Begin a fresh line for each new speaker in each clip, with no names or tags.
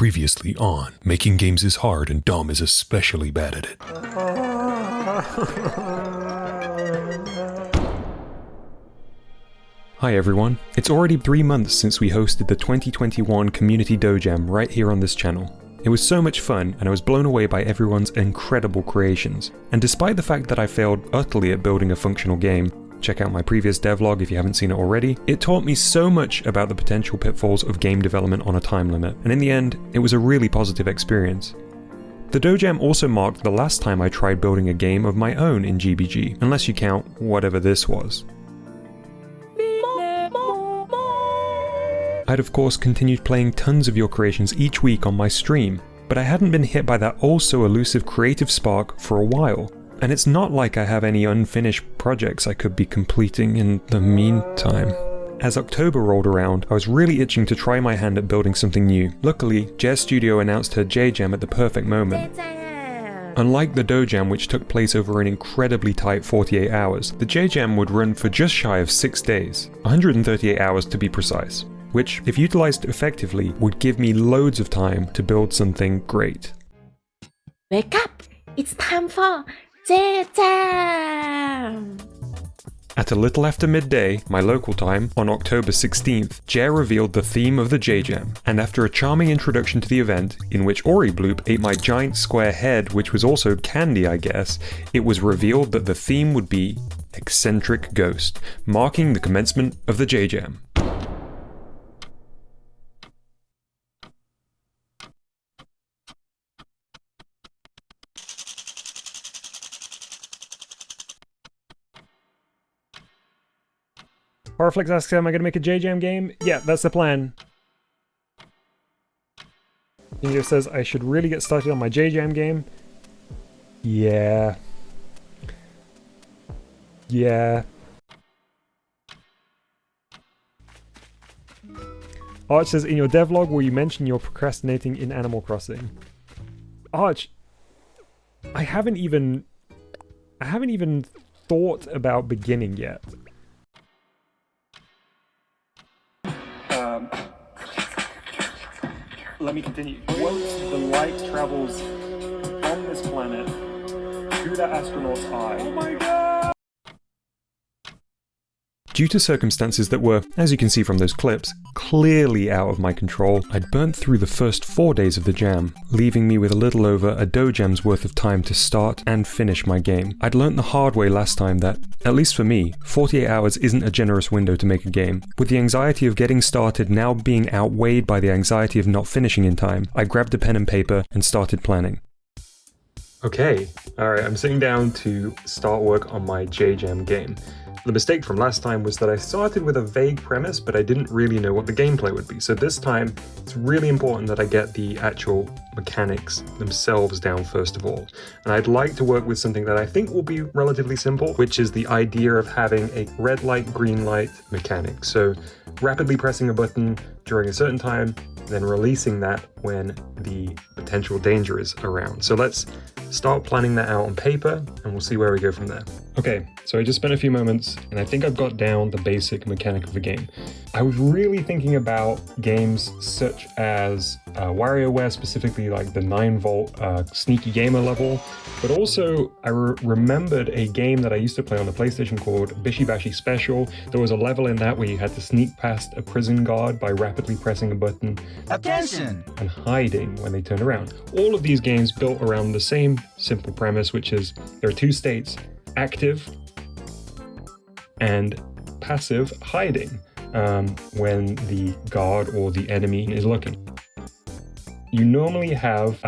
Previously on Making Games is Hard and Dom is especially bad at it. Hi everyone, it's already 3 months since we hosted the 2021 Community Dojam right here on this channel. It was so much fun and I was blown away by everyone's incredible creations. And despite the fact that I failed utterly at building a functional game, check out my previous devlog if you haven't seen it already, it taught me so much about the potential pitfalls of game development on a time limit, and in the end, it was a really positive experience. The Dojam also marked the last time I tried building a game of my own in GBG, unless you count whatever this was. I'd of course continued playing tons of your creations each week on my stream, but I hadn't been hit by that also elusive creative spark for a while. And it's not like I have any unfinished projects I could be completing in the meantime. As October rolled around, I was really itching to try my hand at building something new. Luckily, Jez Studio announced her J-Jam at the perfect moment. Unlike the Dojam, which took place over an incredibly tight 48 hours, the J-Jam would run for just shy of 6 days, 138 hours to be precise, which, if utilized effectively, would give me loads of time to build something great.
Wake up! It's time for J-Jam!
At a little after midday, my local time, on October 16th, Jer revealed the theme of the J-Jam, and after a charming introduction to the event, in which Ori Bloop ate my giant square head, which was also candy I guess, it was revealed that the theme would be Eccentric Ghost, marking the commencement of the J-Jam. Horrorflix asks, am I going to make a J-Jam game? Yeah, that's the plan. Ingo says, I should really get started on my J-Jam game. Yeah. Arch says, in your devlog, will you mention you're procrastinating in Animal Crossing? Arch, I haven't even thought about beginning yet. Let me continue. Quote, the light travels from this planet to the astronaut's eye. Oh my god! Due to circumstances that were, as you can see from those clips, clearly out of my control, I'd burnt through the first 4 days of the jam, leaving me with a little over a Dojam's worth of time to start and finish my game. I'd learnt the hard way last time that, at least for me, 48 hours isn't a generous window to make a game. With the anxiety of getting started now being outweighed by the anxiety of not finishing in time, I grabbed a pen and paper and started planning. Okay, alright, I'm sitting down to start work on my J-Jam game. The mistake from last time was that I started with a vague premise, but I didn't really know what the gameplay would be. So this time, it's really important that I get the actual mechanics themselves down first of all. And I'd like to work with something that I think will be relatively simple, which is the idea of having a red light, green light mechanic. So rapidly pressing a button during a certain time, then releasing that when the potential danger is around. So let's start planning that out on paper and we'll see where we go from there. Okay, so I just spent a few moments and I think I've got down the basic mechanic of the game. I was really thinking about games such as WarioWare, specifically like the 9-volt Sneaky Gamer level, but also I remembered a game that I used to play on the PlayStation called Bishi Bashi Special. There was a level in that where you had to sneak past a prison guard by rapidly pressing a button.
Attention!
And hiding when they turned around. All of these games built around the same simple premise, which is there are two states, active and passive hiding when the guard or the enemy is looking. You normally have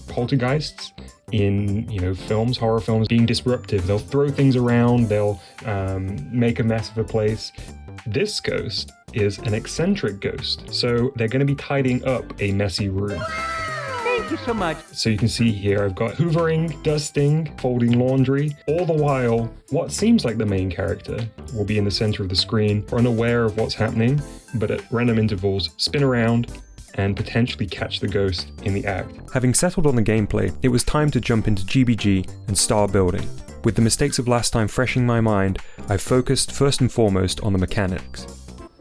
poltergeists in films, horror films, being disruptive. They'll throw things around, they'll make a mess of a place. This ghost is an eccentric ghost, so they're going to be tidying up a messy room.
Thank you so much.
So you can see here I've got hoovering, dusting, folding laundry, all the while what seems like the main character will be in the center of the screen, unaware of what's happening, but at random intervals spin around and potentially catch the ghost in the act. Having settled on the gameplay, it was time to jump into GBG and start building. With the mistakes of last time fresh in my mind, I focused first and foremost on the mechanics.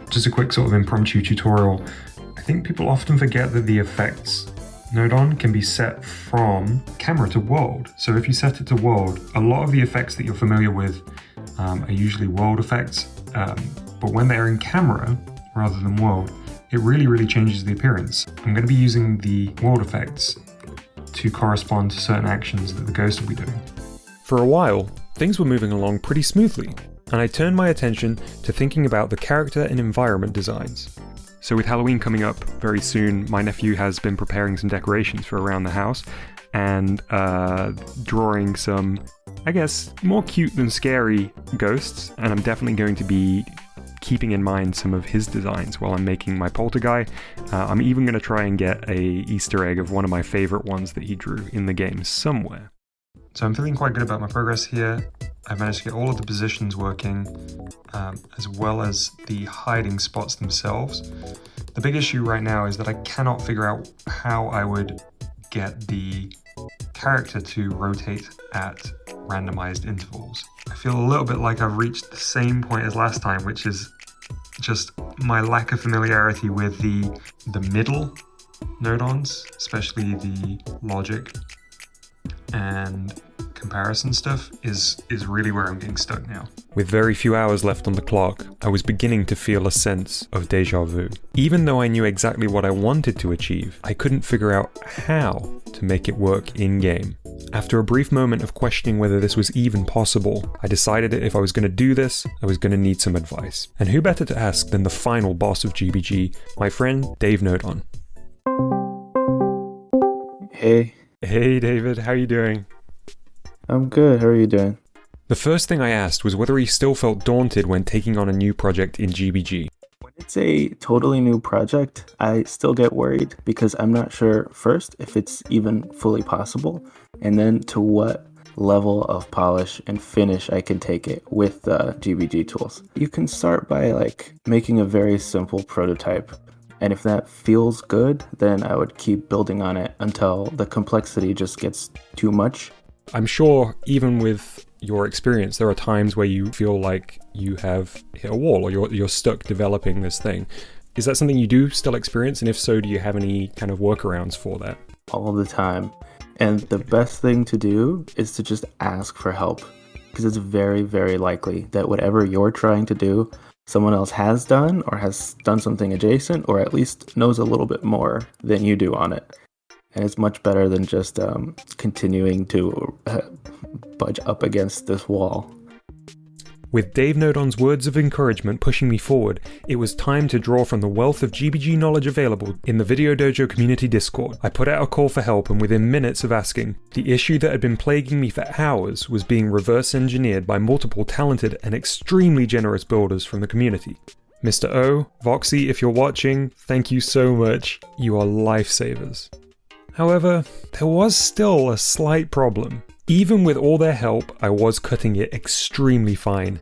Just a quick sort of impromptu tutorial. I think people often forget that the effects node on can be set from camera to world. So if you set it to world, a lot of the effects that you're familiar with are usually world effects, but when they're in camera rather than world, it really changes the appearance. I'm going to be using the world effects to correspond to certain actions that the ghost will be doing. For a while, things were moving along pretty smoothly, and I turned my attention to thinking about the character and environment designs. So with Halloween coming up very soon, my nephew has been preparing some decorations for around the house and drawing some, I guess, more cute than scary ghosts, and I'm definitely going to be keeping in mind some of his designs while I'm making my Polter-Guy. I'm even going to try and get a Easter egg of one of my favorite ones that he drew in the game somewhere. So I'm feeling quite good about my progress here. I've managed to get all of the positions working, as well as the hiding spots themselves. The big issue right now is that I cannot figure out how I would get the character to rotate at randomized intervals. I feel a little bit like I've reached the same point as last time, which is just my lack of familiarity with the middle node-ons, especially the logic and comparison stuff is really where I'm getting stuck now. With very few hours left on the clock, I was beginning to feel a sense of déjà vu. Even though I knew exactly what I wanted to achieve, I couldn't figure out how to make it work in-game. After a brief moment of questioning whether this was even possible, I decided that if I was going to do this, I was going to need some advice. And who better to ask than the final boss of GBG, my friend Dave Nodon.
Hey.
Hey David, how are you doing?
I'm good, how are you doing?
The first thing I asked was whether he still felt daunted when taking on a new project in GBG.
When it's a totally new project, I still get worried because I'm not sure, first, if it's even fully possible, and then to what level of polish and finish I can take it with the GBG tools. You can start by making a very simple prototype, and if that feels good, then I would keep building on it until the complexity just gets too much.
I'm sure even with your experience, there are times where you feel like you have hit a wall or you're stuck developing this thing. Is that something you do still experience? And if so, do you have any kind of workarounds for that?
All the time. And the best thing to do is to just ask for help, because it's very, very likely that whatever you're trying to do, someone else has done or has done something adjacent, or at least knows a little bit more than you do on it. And it's much better than just continuing to budge up against this wall.
With Dave Nodon's words of encouragement pushing me forward, it was time to draw from the wealth of GBG knowledge available in the Video Dojo community Discord. I put out a call for help, and within minutes of asking, the issue that had been plaguing me for hours was being reverse engineered by multiple talented and extremely generous builders from the community. Mr. O, Voxy, if you're watching, thank you so much. You are lifesavers. However, there was still a slight problem. Even with all their help, I was cutting it extremely fine.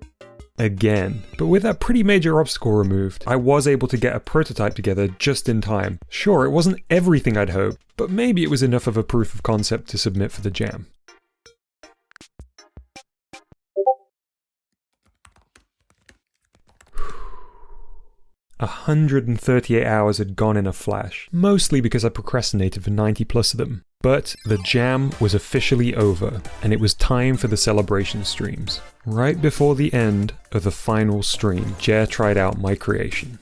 Again. But with that pretty major obstacle removed, I was able to get a prototype together just in time. Sure, it wasn't everything I'd hoped, but maybe it was enough of a proof of concept to submit for the jam. — 138 hours had gone in a flash, mostly because I procrastinated for 90 plus of them. But the jam was officially over, and it was time for the celebration streams. Right before the end of the final stream, Jer tried out my creation.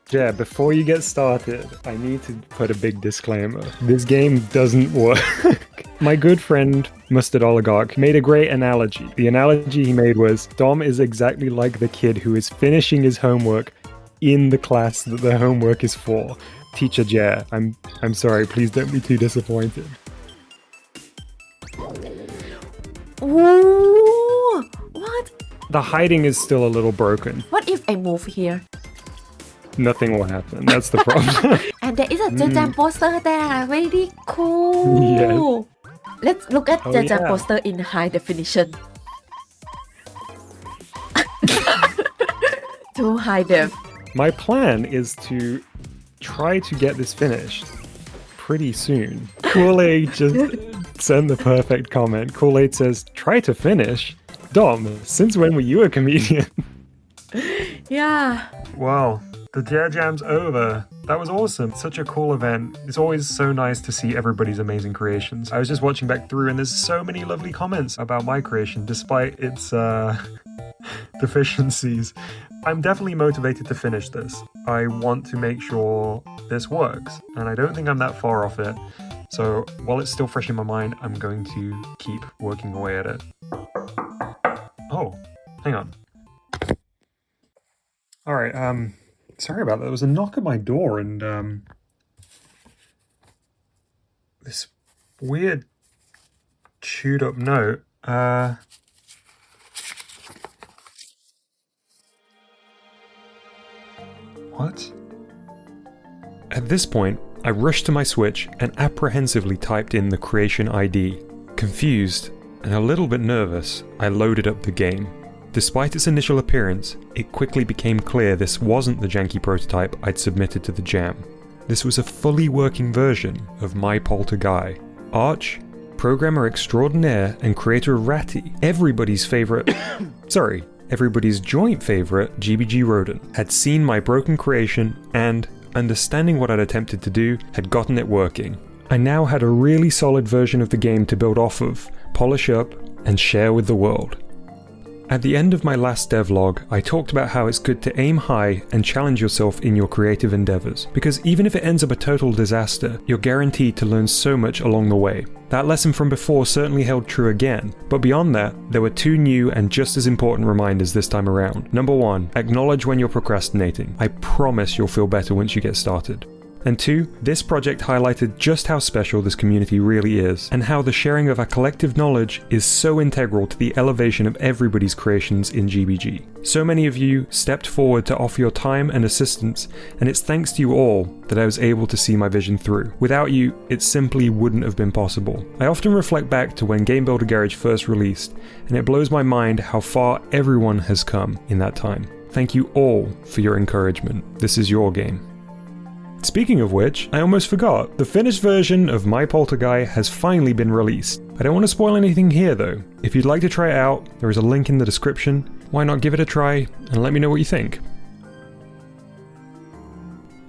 Jer, before you get started, I need to put a big disclaimer. This game doesn't work. My good friend, Mustard Oligarch, made a great analogy. The analogy he made was, Dom is exactly like the kid who is finishing his homework in the class that the homework is for. Teacher Jer, I'm sorry, please don't be too disappointed.
Ooh, what?
The hiding is still a little broken.
What if I move here?
Nothing will happen, that's the problem.
And there is a Jajam poster there, very cool.
Yes.
Let's look at Jajam
yeah.
poster in high definition. To hide them.
My plan is to try to get this finished pretty soon. Kool-Aid just sent the perfect comment. Kool-Aid says, try to finish? Dom, since when were you a comedian?
Yeah.
Wow, the Jer Jam's over. That was awesome. Such a cool event. It's always so nice to see everybody's amazing creations. I was just watching back through and there's so many lovely comments about my creation despite its deficiencies. I'm definitely motivated to finish this. I want to make sure this works, and I don't think I'm that far off it. So while it's still fresh in my mind, I'm going to keep working away at it. Oh, hang on. All right, sorry about that. There was a knock at my door and this weird chewed up note. What? At this point, I rushed to my Switch and apprehensively typed in the creation ID. Confused and a little bit nervous, I loaded up the game. Despite its initial appearance, it quickly became clear this wasn't the janky prototype I'd submitted to the jam. This was a fully working version of my Polter-Guy. Arch, programmer extraordinaire and creator of Ratty, everybody's joint favorite GBG rodent, had seen my broken creation and, understanding what I'd attempted to do, had gotten it working. I now had a really solid version of the game to build off of, polish up, and share with the world. At the end of my last devlog, I talked about how it's good to aim high and challenge yourself in your creative endeavors, because even if it ends up a total disaster, you're guaranteed to learn so much along the way. That lesson from before certainly held true again, but beyond that, there were two new and just as important reminders this time around. Number 1, acknowledge when you're procrastinating. I promise you'll feel better once you get started. And 2, this project highlighted just how special this community really is, and how the sharing of our collective knowledge is so integral to the elevation of everybody's creations in GBG. So many of you stepped forward to offer your time and assistance, and it's thanks to you all that I was able to see my vision through. Without you, it simply wouldn't have been possible. I often reflect back to when Game Builder Garage first released, and it blows my mind how far everyone has come in that time. Thank you all for your encouragement. This is your game. Speaking of which, I almost forgot, the finished version of my Polter-Guy has finally been released. I don't want to spoil anything here though. If you'd like to try it out, there is a link in the description. Why not give it a try and let me know what you think?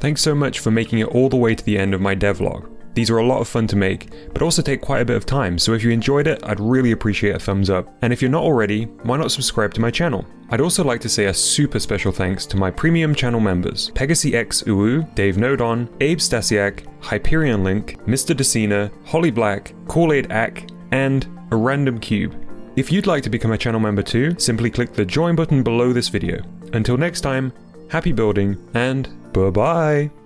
Thanks so much for making it all the way to the end of my devlog. These are a lot of fun to make, but also take quite a bit of time, so if you enjoyed it, I'd really appreciate a thumbs up. And if you're not already, why not subscribe to my channel? I'd also like to say a super special thanks to my premium channel members, Pegasi X Uwu, Dave Nodon, Abe Stasiak, Hyperion Link, Mr. Decina, Holly Black, Kool-Aid Ak, and a random cube. If you'd like to become a channel member too, simply click the join button below this video. Until next time, happy building, and bye-bye!